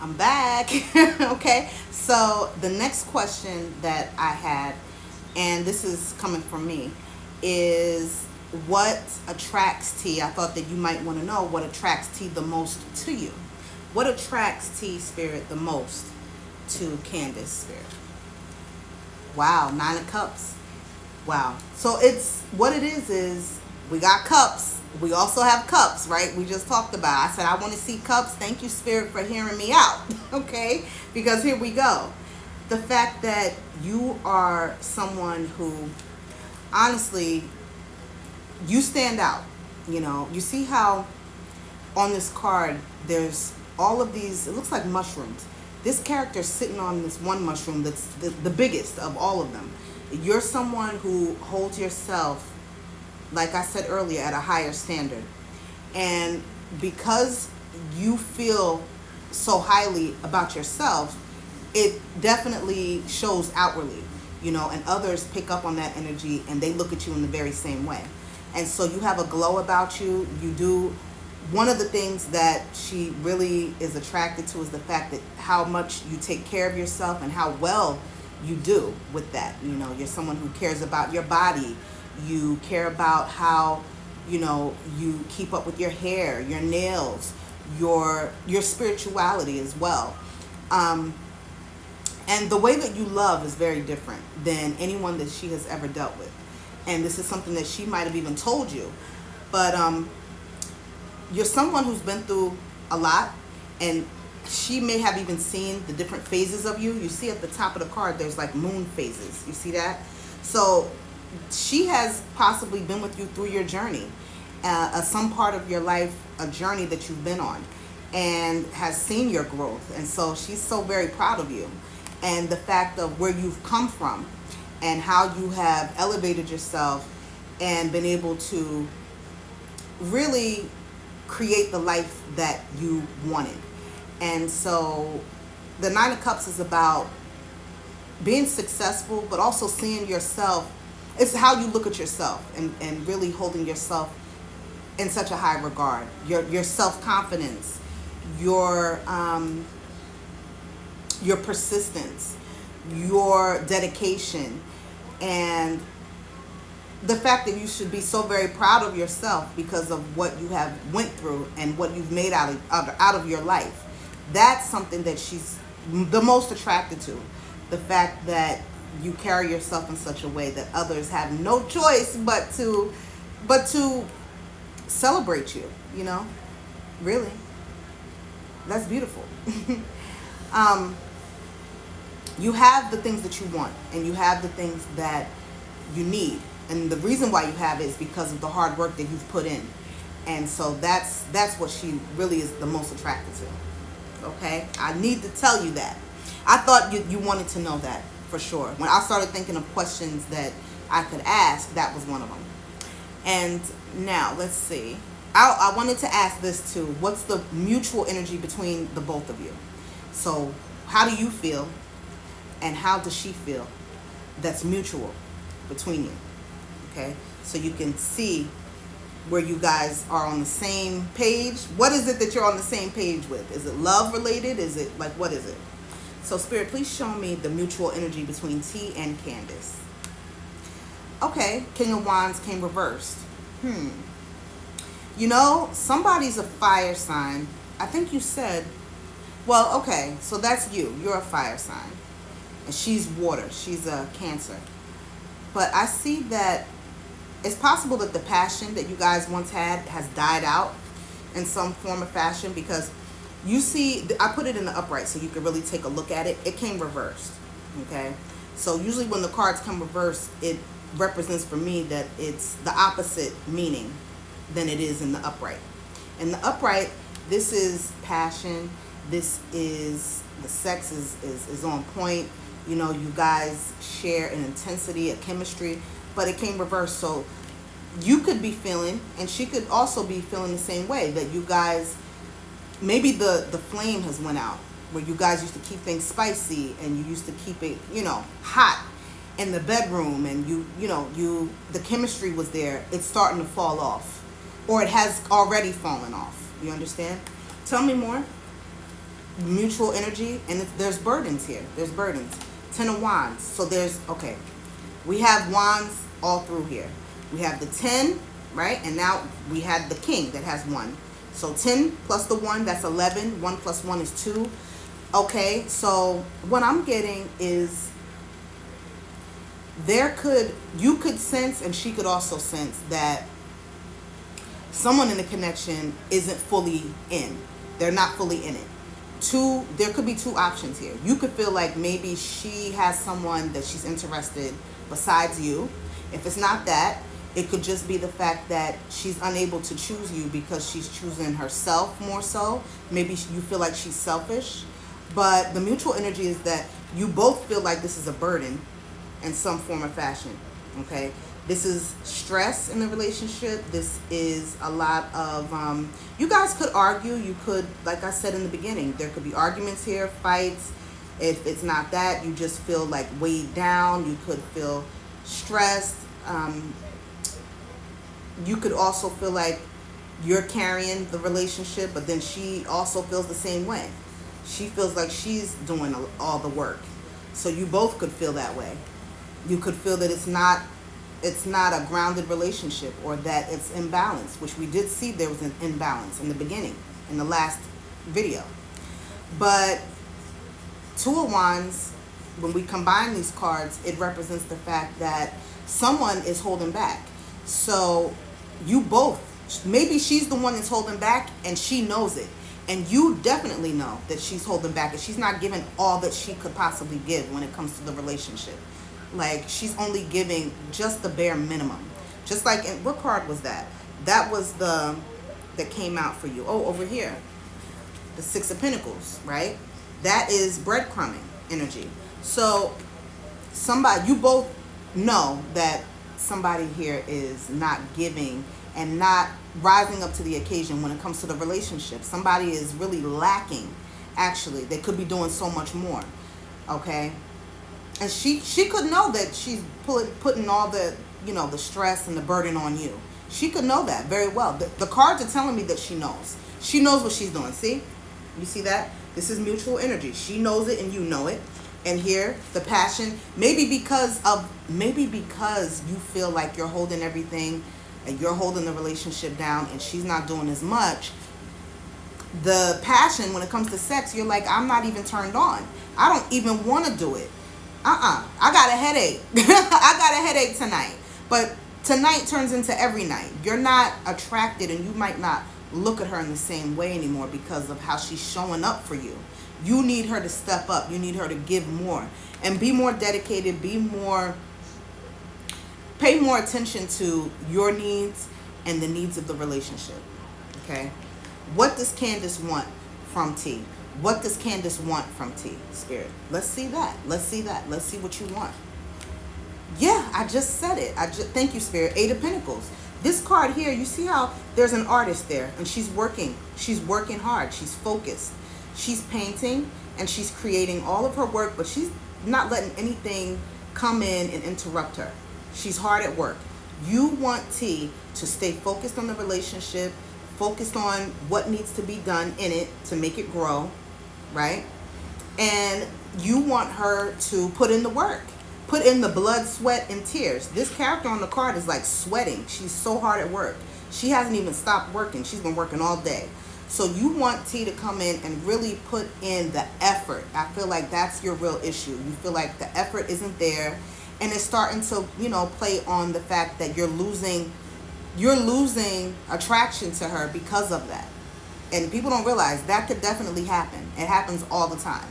I'm back. Okay, so the next question that I had, and this is coming from me, is what attracts T? I thought that you might want to know what attracts T the most to you. What attracts T Spirit the most to Candice Spirit? Wow, 9 of Cups. Wow. So it's what it is we got cups. We also have cups, right? We just talked about. I said I want to see cups. Thank you, Spirit, for hearing me out. Okay? Because here we go. The fact that you are someone who honestly you stand out. You see how on this card there's all of these, it looks like mushrooms. This character is sitting on this one mushroom that's the biggest of all of them. You're someone who holds yourself, like I said earlier, at a higher standard. And because you feel so highly about yourself, it definitely shows outwardly, and others pick up on that energy and they look at you in the very same way. And so you have a glow about you. You do. One of the things that she really is attracted to is the fact that how much you take care of yourself and how well you do with that. You're someone who cares about your body. You care about how, you keep up with your hair, your nails, your spirituality as well. And the way that you love is very different than anyone that she has ever dealt with. And this is something that she might have even told you. But you're someone who's been through a lot, and she may have even seen the different phases of you. You see at the top of the card, there's like moon phases. You see that? So she has possibly been with you through your journey, some part of your life, a journey that you've been on, and has seen your growth. And so she's so very proud of you. And the fact of where you've come from and how you have elevated yourself and been able to really create the life that you wanted. And so the 9 of Cups is about being successful, but also seeing yourself. It's how you look at yourself and really holding yourself in such a high regard. Your self-confidence, your persistence, your dedication, and the fact that you should be so very proud of yourself because of what you have went through and what you've made out of your life. That's something that she's the most attracted to. The fact that you carry yourself in such a way that others have no choice but to celebrate you. Really, that's beautiful. You have the things that you want, and you have the things that you need. And the reason why you have it is because of the hard work that you've put in. And so that's what she really is the most attracted to. Okay? I need to tell you that. I thought you wanted to know that for sure. When I started thinking of questions that I could ask, that was one of them. And now, let's see. I wanted to ask this too. What's the mutual energy between the both of you? So, how do you feel? And how does she feel? That's mutual between you. Okay, so you can see where you guys are on the same page. What is it that you're on the same page with? Is it love related? Is it like, what is it? So Spirit, please show me the mutual energy between T and Candice. Okay, King of Wands came reversed. Somebody's a fire sign. I think you said, well, okay, so that's you. You're a fire sign. And she's water. She's a Cancer. But I see that it's possible that the passion that you guys once had has died out in some form or fashion, because you see, I put it in the upright so you can really take a look at it. It came reversed. Okay? So usually when the cards come reversed, it represents for me that it's the opposite meaning than it is in the upright. In the upright, this is passion. This is, the sex is on point. You guys share an intensity, a chemistry, but it came reversed. So you could be feeling, and she could also be feeling the same way, that you guys, maybe the flame has went out, where you guys used to keep things spicy and you used to keep it, hot in the bedroom, and the chemistry was there. It's starting to fall off, or it has already fallen off. You understand? Tell me more. mutual energy, and there's burdens here. There's burdens. 10 of Wands. So there's, okay, we have wands all through here. We have the 10, right? And now we had the king that has 1. So 10 plus the 1, that's 11. 1 plus 1 is 2. Okay, so what I'm getting is you could sense, and she could also sense that someone in the connection isn't fully in. They're not fully in it. There could be 2 options here. You could feel like maybe she has someone that she's interested besides you. If it's not that, it could just be the fact that she's unable to choose you because she's choosing herself more so. Maybe you feel like she's selfish. But the mutual energy is that you both feel like this is a burden in some form or fashion. Okay? This is stress in the relationship. This is a lot of, you guys could argue. You could, like I said in the beginning, there could be arguments here, fights. If it's not that, you just feel like weighed down. You could feel stressed. You could also feel like you're carrying the relationship, but then she also feels the same way. She feels like she's doing all the work. So you both could feel that way. You could feel that it's not a grounded relationship, or that it's imbalanced, which we did see there was an imbalance in the beginning, in the last video. But 2 of Wands, when we combine these cards, it represents the fact that someone is holding back. So you both, maybe she's the one that's holding back and she knows it. And you definitely know that she's holding back and she's not giving all that she could possibly give when it comes to the relationship. Like, she's only giving just the bare minimum. Just like, and what card was that? That was that came out for you. Oh, over here. The 6 of Pentacles, right? That is breadcrumbing energy. So you both know that somebody here is not giving and not rising up to the occasion when it comes to the relationship. Somebody is really lacking, actually. They could be doing so much more, okay? And she could know that she's putting all the, the stress and the burden on you. She could know that very well. The cards are telling me that she knows. She knows what she's doing. See? You see that? This is mutual energy. She knows it and you know it. And here, the passion, maybe because you feel like you're holding everything and you're holding the relationship down and she's not doing as much. The passion, when it comes to sex, you're like, I'm not even turned on. I don't even want to do it. I got a headache. I got a headache tonight. But tonight turns into every night. You're not attracted, and you might not look at her in the same way anymore because of how she's showing up for you. You need her to step up. You need her to give more and be more dedicated, pay more attention to your needs and the needs of the relationship. Okay? What does Candice want from T? What does Candice want from T, Spirit? Let's see that. Let's see that. Let's see what you want. Yeah, I just said it. Thank you, Spirit. 8 of Pentacles. This card here, you see how there's an artist there and she's working. She's working hard. She's focused. She's painting and she's creating all of her work, but she's not letting anything come in and interrupt her. She's hard at work. You want T to stay focused on the relationship, focused on what needs to be done in it to make it grow, right? And you want her to put in the work, put in the blood, sweat, and tears. This character on the card is like sweating. She's so hard at work. She hasn't even stopped working. She's been working all day. So you want T to come in and really put in the effort. I feel like that's your real issue. You feel like the effort isn't there, and it's starting to, play on the fact that you're losing attraction to her because of that. And people don't realize that could definitely happen. It happens all the time.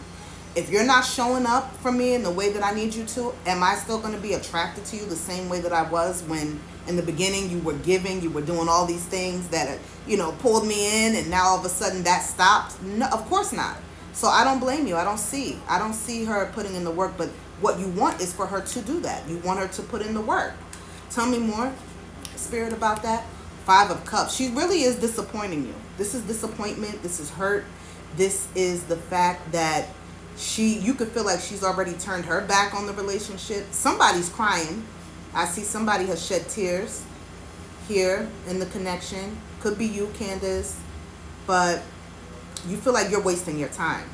If you're not showing up for me in the way that I need you to, am I still going to be attracted to you the same way that I was when in the beginning you were giving, you were doing all these things that, pulled me in, and now all of a sudden that stopped? No, of course not. So I don't blame you. I don't see her putting in the work, but what you want is for her to do that. You want her to put in the work. Tell me more, Spirit, about that. 5 of Cups. She really is disappointing you. This is disappointment. This is hurt. This is the fact that you could feel like she's already turned her back on the relationship. Somebody's crying. I see somebody has shed tears here in the connection. Could be you, Candice. But you feel like you're wasting your time.